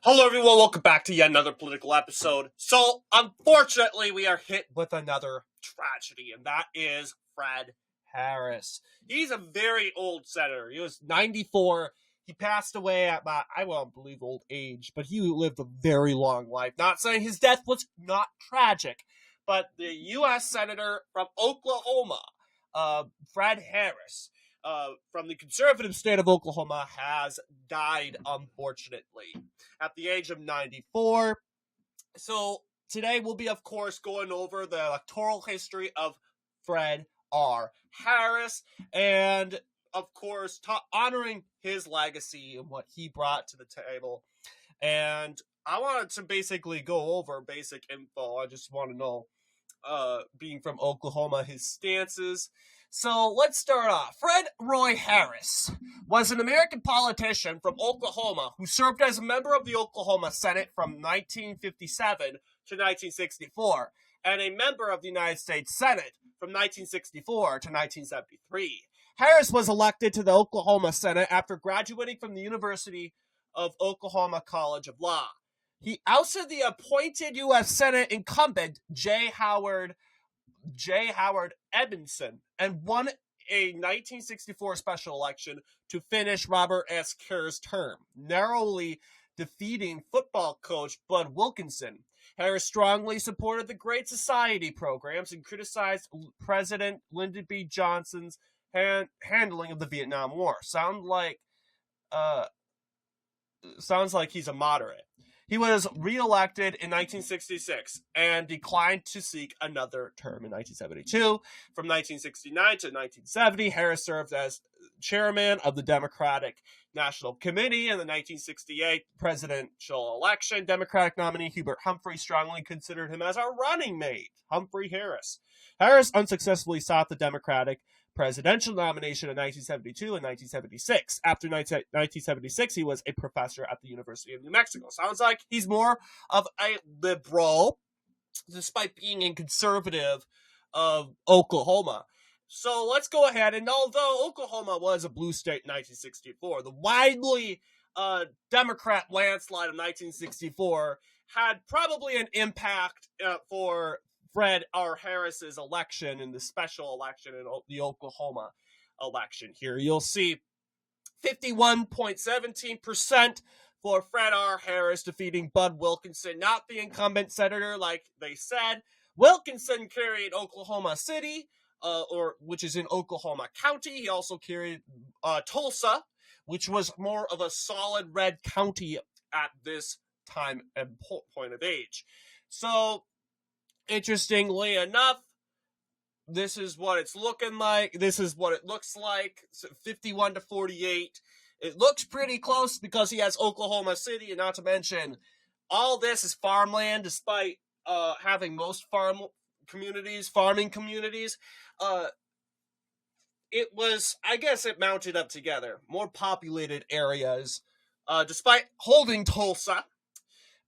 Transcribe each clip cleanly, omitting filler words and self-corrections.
Hello, everyone. Welcome back to yet another political episode. So, unfortunately, we are hit with another tragedy, and that is Fred Harris. He's a very old senator. He was 94. He passed away at I won't believe old age, but he lived a very long life. Not saying his death was not tragic, but the U.S. senator from Oklahoma, Fred Harris, from the conservative state of Oklahoma, has died, unfortunately, at the age of 94. So today we'll be, of course, going over the electoral history of Fred R. Harris and, of course, honoring his legacy and what he brought to the table. And I wanted to basically go over basic info. I just want to know, being from Oklahoma, his stances. So let's start off. Fred Roy Harris was an American politician from Oklahoma who served as a member of the Oklahoma Senate from 1957 to 1964 and a member of the United States Senate from 1964 to 1973. Harris was elected to the Oklahoma Senate after graduating from the University of Oklahoma College of Law. He ousted the appointed U.S. Senate incumbent J. Howard Edmondson and won a 1964 special election to finish Robert S. Kerr's term, narrowly defeating football coach Bud Wilkinson. Harris strongly supported the Great Society programs and criticized President Lyndon B. Johnson's handling of the Vietnam War. Sounds like he's a moderate. He was reelected in 1966 and declined to seek another term in 1972. From 1969 to 1970, Harris served as chairman of the Democratic National Committee in the 1968 presidential election. Democratic nominee Hubert Humphrey strongly considered him as a running mate. Humphrey Harris. Harris unsuccessfully sought the Democratic presidential nomination in 1972 and 1976. After 1976, he was a professor at the University of New Mexico. Sounds like he's more of a liberal, despite being a conservative of Oklahoma. So let's go ahead. And although Oklahoma was a blue state in 1964, the widely Democrat landslide of 1964 had probably an impact for Fred R. Harris's election in the special election in the Oklahoma election here. You'll see 51.17% for Fred R. Harris defeating Bud Wilkinson, not the incumbent senator like they said. Wilkinson carried Oklahoma City, which is in Oklahoma County. He also carried Tulsa, which was more of a solid red county at this time and point of age. So, interestingly enough, this is what it's looking like. This is what it looks like. 51 to 48. It looks pretty close because he has Oklahoma City, and not to mention, all this is farmland, despite having most farming communities. It was, I guess it mounted up together. More populated areas, despite holding Tulsa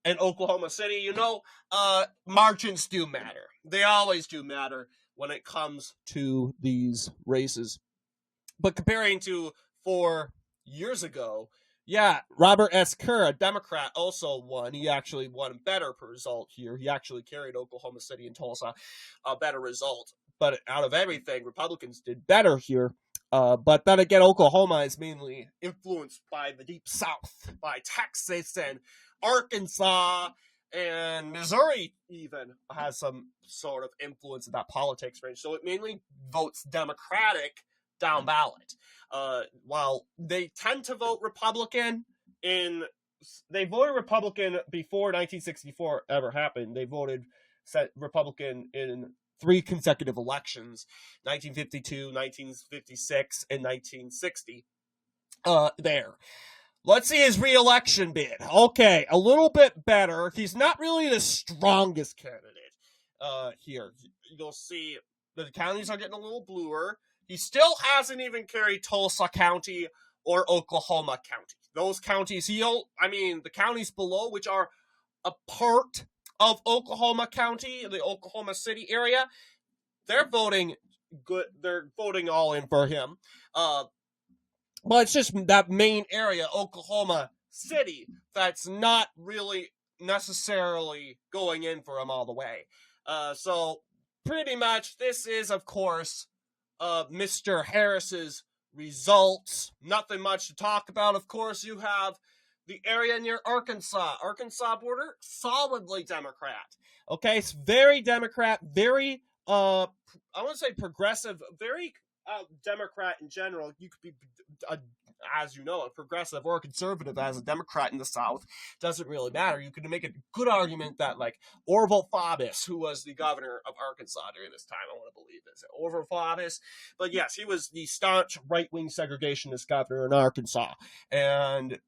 and Oklahoma City. Margins do matter. They always do matter when it comes to these races. But comparing to 4 years ago, Robert S. Kerr, a Democrat, also won. He actually won a better result here. He actually carried Oklahoma City and Tulsa a better result. But out of everything, Republicans did better here. But then again, Oklahoma is mainly influenced by the Deep South, by Texas and Arkansas, and Missouri even has some sort of influence in that politics range. So it mainly votes Democratic down ballot. While they tend to vote Republican they voted Republican before 1964 ever happened. They voted Republican in 3 consecutive elections, 1952, 1956, and 1960. There. Let's see his re-election bid. Okay, a little bit better. He's not really the strongest candidate here. You'll see the counties are getting a little bluer. He still hasn't even carried Tulsa County or Oklahoma County. Those counties, the counties below, which are a part of Oklahoma County, the Oklahoma City area, they're voting good. They're voting all in for him. But it's just that main area, Oklahoma city that's not really necessarily going in for him all the way. So pretty much this is, of course, Mr. Harris's results. Nothing much to talk about. Of course, you have the area near Arkansas border, solidly Democrat. Okay, it's very Democrat, very I want to say progressive, very Democrat in general. You could be, as you know, a progressive or a conservative as a Democrat in the South. Doesn't really matter. You could make a good argument that, like, Orval Faubus, who was the governor of Arkansas during this time, I want to believe is Orval Faubus, but yes, he was the staunch right-wing segregationist governor in Arkansas, and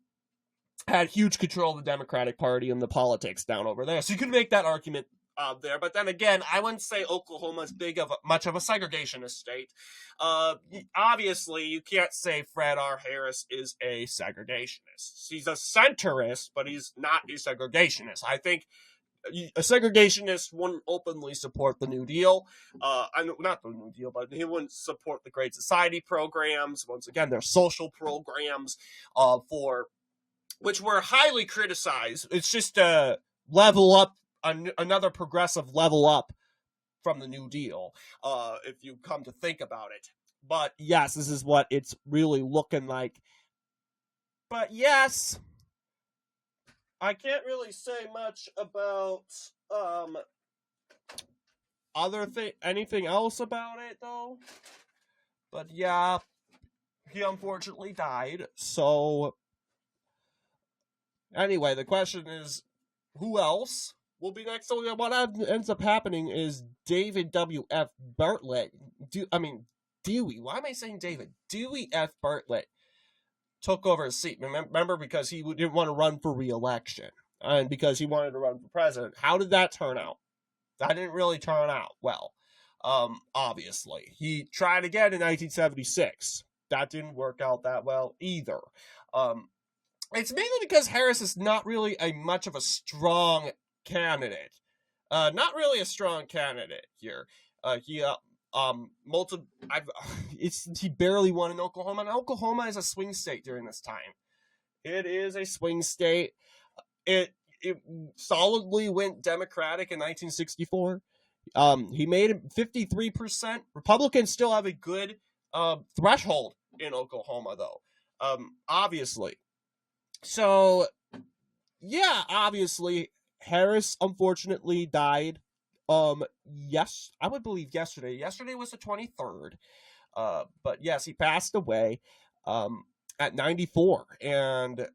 had huge control of the Democratic Party and the politics down over there. So you could make that argument there. But then again, I wouldn't say Oklahoma's much of a segregationist state. Obviously, you can't say Fred R. Harris is a segregationist. He's a centrist, but he's not a segregationist. I think a segregationist wouldn't openly support the New Deal. Not the New Deal, but he wouldn't support the Great Society programs. Once again, they're social programs which were highly criticized. It's just a level up, another progressive level up from the New Deal, if you come to think about it. But yes, this is what it's really looking like. But yes, I can't really say much about anything else about it, though. But yeah, he unfortunately died, so anyway, the question is, who else will be next? So what ends up happening is David W.F. Bartlett, Dewey, why am I saying David? Dewey F. Bartlett took over his seat. Remember, because he didn't want to run for re-election, and because he wanted to run for president. How did that turn out? That didn't really turn out well, obviously. He tried again in 1976. That didn't work out that well either. It's mainly because Harris is not really much of a strong candidate. Not really a strong candidate here. He barely won in Oklahoma, and Oklahoma is a swing state during this time. It is a swing state. It solidly went Democratic in 1964. He made it 53%. Republicans still have a good threshold in Oklahoma, though. Obviously. So, yeah, obviously, Harris unfortunately died. Yes, I would believe yesterday. Yesterday was the 23rd. But yes, he passed away at 94, and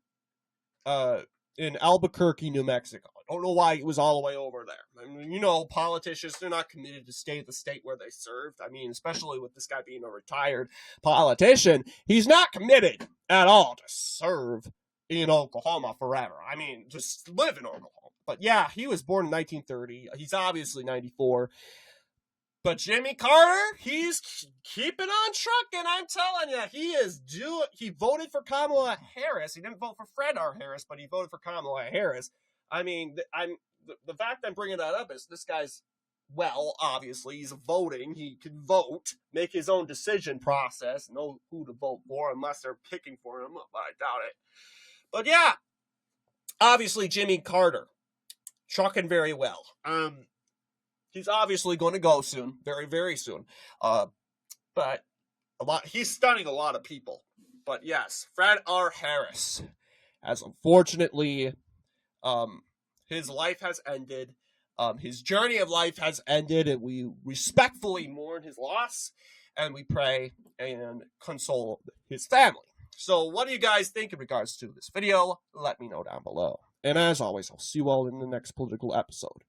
in Albuquerque, New Mexico. I don't know why it was all the way over there. I mean, politicians, they're not committed to stay at the state where they served. I mean, especially with this guy being a retired politician, he's not committed at all to serve in Oklahoma forever. I mean, just live in Oklahoma. But yeah, he was born in 1930. He's obviously 94. But Jimmy Carter, he's keeping on trucking. I'm telling you, he voted for Kamala Harris. He didn't vote for Fred R. Harris, but he voted for Kamala Harris. I mean, the fact I'm bringing that up is this guy's, well, obviously, he's voting. He can vote, make his own decision process, know who to vote for, unless they're picking for him. But I doubt it. But yeah, obviously Jimmy Carter, trucking very well. He's obviously going to go soon, very, very soon. But he's stunning a lot of people. But yes, Fred R. Harris has unfortunately, his life has ended. His journey of life has ended, and we respectfully mourn his loss, and we pray and console his family. So what do you guys think in regards to this video? Let me know down below. And as always, I'll see you all in the next political episode.